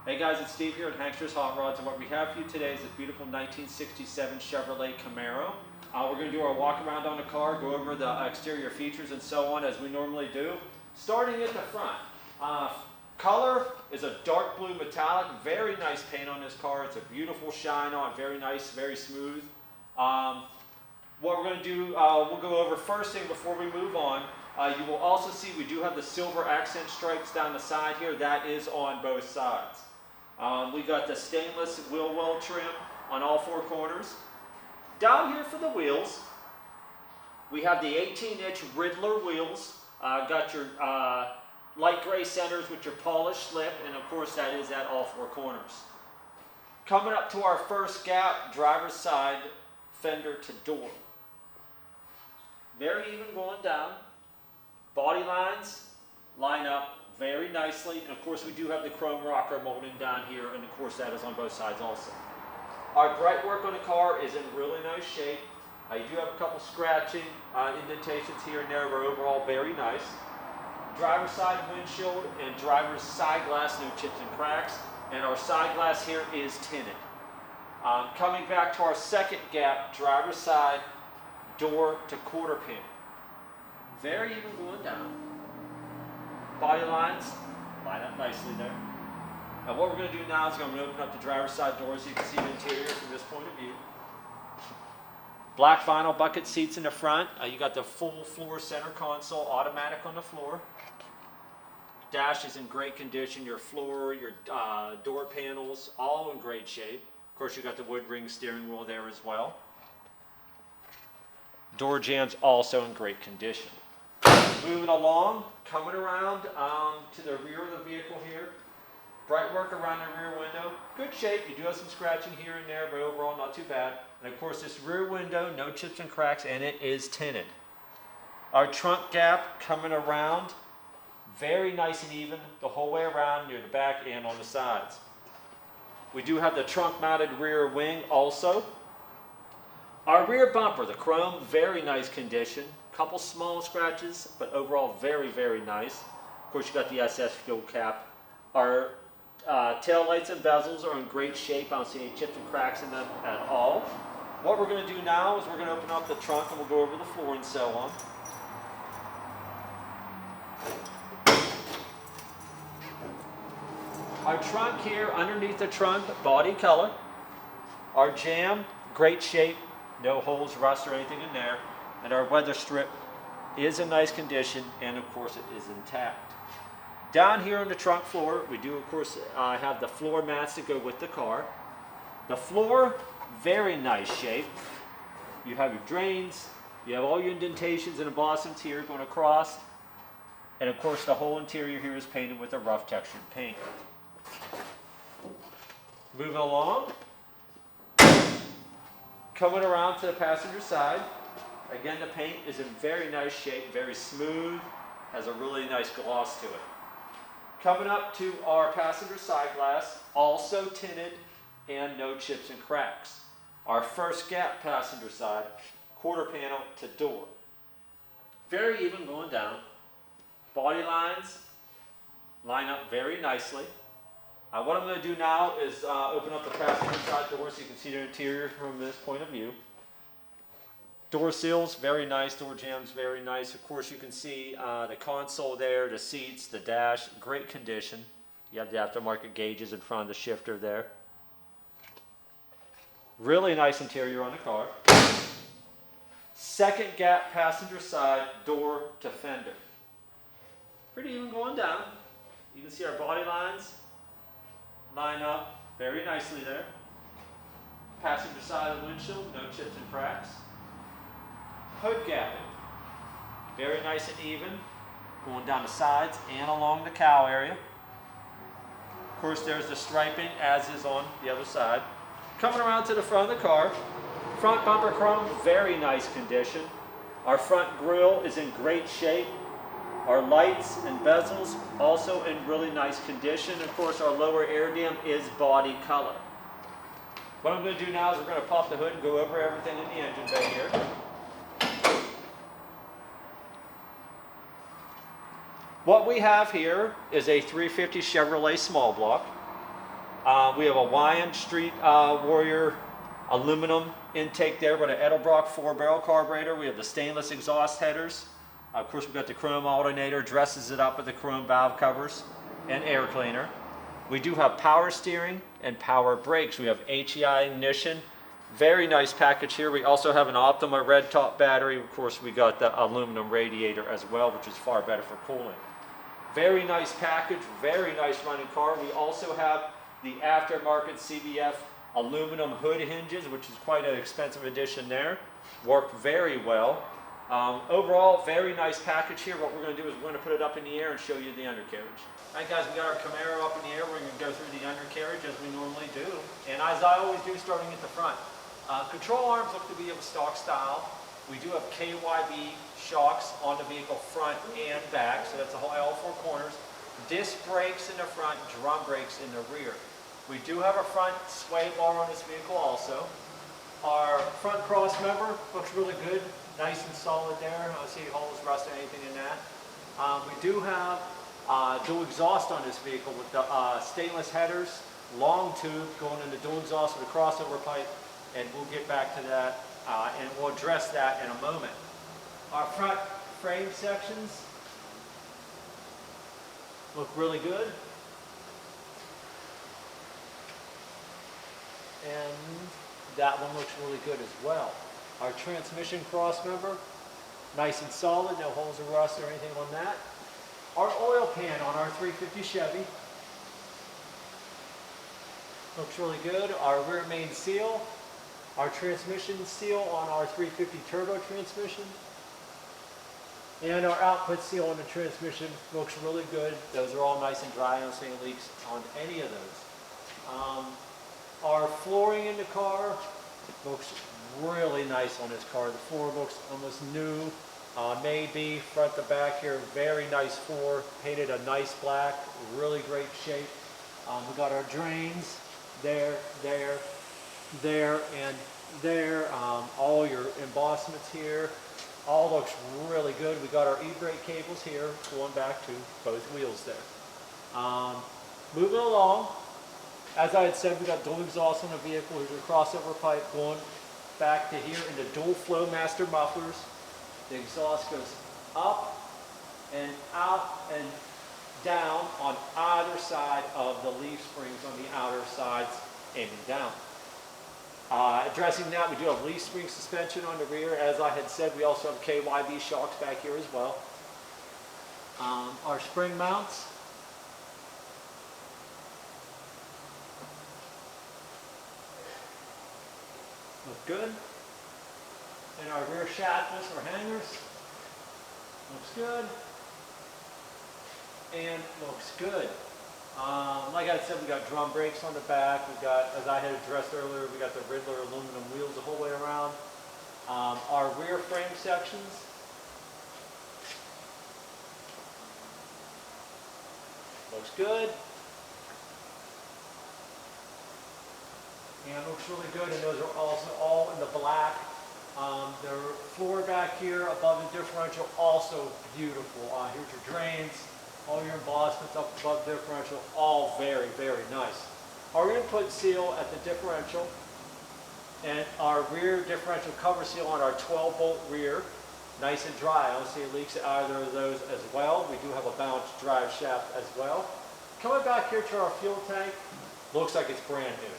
Hey guys, it's Steve here at Hankster's Hot Rods, and what we have for you today is this beautiful 1967 Chevrolet Camaro. We're going to do our walk around on the car, go over the exterior features and so on as we normally do. Starting at the front. Color is a dark blue metallic, very nice paint on this car. It's a beautiful shine on, very nice, very smooth. What we're going to do, we'll go over first thing before we move on. You will also see we do have the silver accent stripes down the side here. That is on both sides. We got the stainless wheel well trim on all four corners. Down here for the wheels, we have the 18-inch Ridler wheels. Got your light gray centers with your polished slip, and of course that is at all four corners. Coming up to our first gap, driver's side fender to door. Very even going down. Body lines line up very nicely, and of course we do have the chrome rocker molding down here, and of course that is on both sides also. Our bright work on the car is in really nice shape. You do have a couple scratching indentations here and there, but overall very nice. Driver's side windshield and driver's side glass, no chips and cracks, and our side glass here is tinted. Coming back to our second gap, driver's side door to quarter panel. Very even going down. Body lines line up nicely there. And what we're going to do now is I'm going to open up the driver's side door so you can see the interior from this point of view. Black vinyl bucket seats in the front. You got the full floor center console, automatic on the floor. Dash is in great condition. Your floor, your door panels, all in great shape. Of course, you got the wood ring steering wheel there as well. Door jambs also in great condition. Moving along, coming around to the rear of the vehicle here. Bright work around the rear window. Good shape. You do have some scratching here and there, but overall not too bad. And of course this rear window, no chips and cracks, and it is tinted. Our trunk gap coming around, very nice and even the whole way around near the back and on the sides. We do have the trunk mounted rear wing also. Our rear bumper, the chrome, very nice condition. Couple small scratches, but overall very, very nice. Of course, you got the SS fuel cap. Our tail lights and bezels are in great shape. I don't see any chips and cracks in them at all. What we're going to do now is we're going to open up the trunk and we'll go over the floor and so on. Our trunk here, underneath the trunk, body color. Our jamb, great shape, no holes, rust, or anything in there. And our weather strip is in nice condition, and of course it is intact. Down here on the trunk floor, we do of course have the floor mats that go with the car. The floor, very nice shape. You have your drains, you have all your indentations and embossments here going across, and of course the whole interior here is painted with a rough textured paint. Moving along, coming around to the passenger side. Again, the paint is in very nice shape, very smooth, has a really nice gloss to it. Coming up to our passenger side glass, also tinted and no chips and cracks. Our first gap passenger side, quarter panel to door. Very even going down. Body lines line up very nicely. What I'm going to do now is open up the passenger side door so you can see the interior from this point of view. Door seals, very nice. Door jambs, very nice. Of course, you can see the console there, the seats, the dash, great condition. You have the aftermarket gauges in front of the shifter there. Really nice interior on the car. Second gap passenger side, door to fender. Pretty even going down. You can see our body lines line up very nicely there. Passenger side of the windshield, no chips and cracks. Hood gapping, very nice and even, going down the sides and along the cowl area. Of course, there's the striping, as is on the other side. Coming around to the front of the car, front bumper chrome, very nice condition. Our front grille is in great shape. Our lights and bezels also in really nice condition. Of course, our lower air dam is body color. What I'm going to do now is we're going to pop the hood and go over everything in the engine bay here. What we have here is a 350 Chevrolet small block. We have a Weiand Street Warrior aluminum intake there with an Edelbrock 4-barrel carburetor. We have the stainless exhaust headers. Of course, we've got the chrome alternator, dresses it up with the chrome valve covers and air cleaner. We do have power steering and power brakes. We have HEI ignition. Very nice package here. We also have an Optima red top battery. Of course, we got the aluminum radiator as well, which is far better for cooling. Very nice package, very nice running car. We also have the aftermarket CBF aluminum hood hinges, which is quite an expensive addition there. Work very well. Overall, very nice package here. What we're going to do is we're going to put it up in the air and show you the undercarriage. All right, guys, we got our Camaro up in the air. We're going to go through the undercarriage as we normally do. And as I always do, starting at the front. Control arms look to be of a stock style. We do have KYB shocks on the vehicle front and back, so that's all 4 corners. Disc brakes in the front, drum brakes in the rear. We do have a front sway bar on this vehicle also. Our front cross member looks really good, nice and solid there. I don't see holes, rust, or anything in that. We do have dual exhaust on this vehicle with the stainless headers, long tube going into dual exhaust with a crossover pipe, and we'll get back to that and we'll address that in a moment. Our front frame sections look really good. And that one looks really good as well. Our transmission cross member, nice and solid, no holes or rust or anything on that. Our oil pan on our 350 Chevy looks really good. Our rear main seal, our transmission seal on our 350 turbo transmission, and our output seal on the transmission looks really good. Those are all nice and dry. I don't see any leaks on any of those. Our flooring in the car looks really nice on this car. The floor looks almost new. Maybe front to back here, very nice floor, painted a nice black, really great shape. We got our drains there, and there. All your embossments here, all looks really good. We got our e-brake cables here going back to both wheels there. Moving along, as I had said, we got dual exhaust on the vehicle. Here's your crossover pipe going back to here into dual Flowmaster mufflers. The exhaust goes up and out and down on either side of the leaf springs on the outer sides aiming down. Addressing that, we do have leaf spring suspension on the rear. As I had said, we also have KYB shocks back here as well. Our spring mounts. Look good. And our rear shackles or hangers. Looks good. And looks good. Like I said, we got drum brakes on the back. We got, as I had addressed earlier, we got the Ridler aluminum wheels the whole way around. Our rear frame sections. Looks good. And looks really good, and those are also all in the black. The floor back here above the differential, also beautiful. Here's your drains, all your embossments up above the differential, all very, very nice. Our input seal at the differential and our rear differential cover seal on our 12-bolt rear, nice and dry. I don't see leaks at either of those as well. We do have a balanced drive shaft as well. Coming back here to our fuel tank, looks like it's brand new.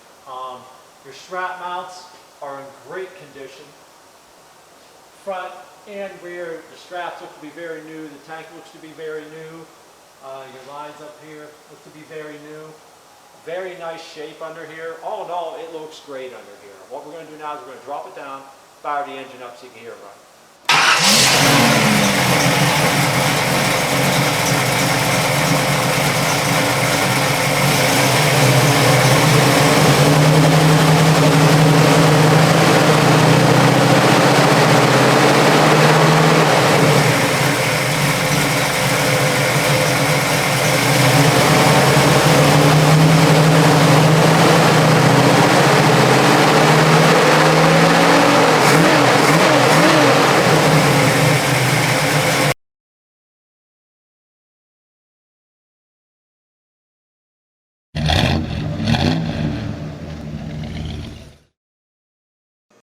Your strap mounts are in great condition. Front and rear, the straps look to be very new. The tank looks to be very new. Your lines up here look to be very new. Very nice shape under here. All in all, it looks great under here. What we're going to do now is we're going to drop it down, fire the engine up so you can hear it run.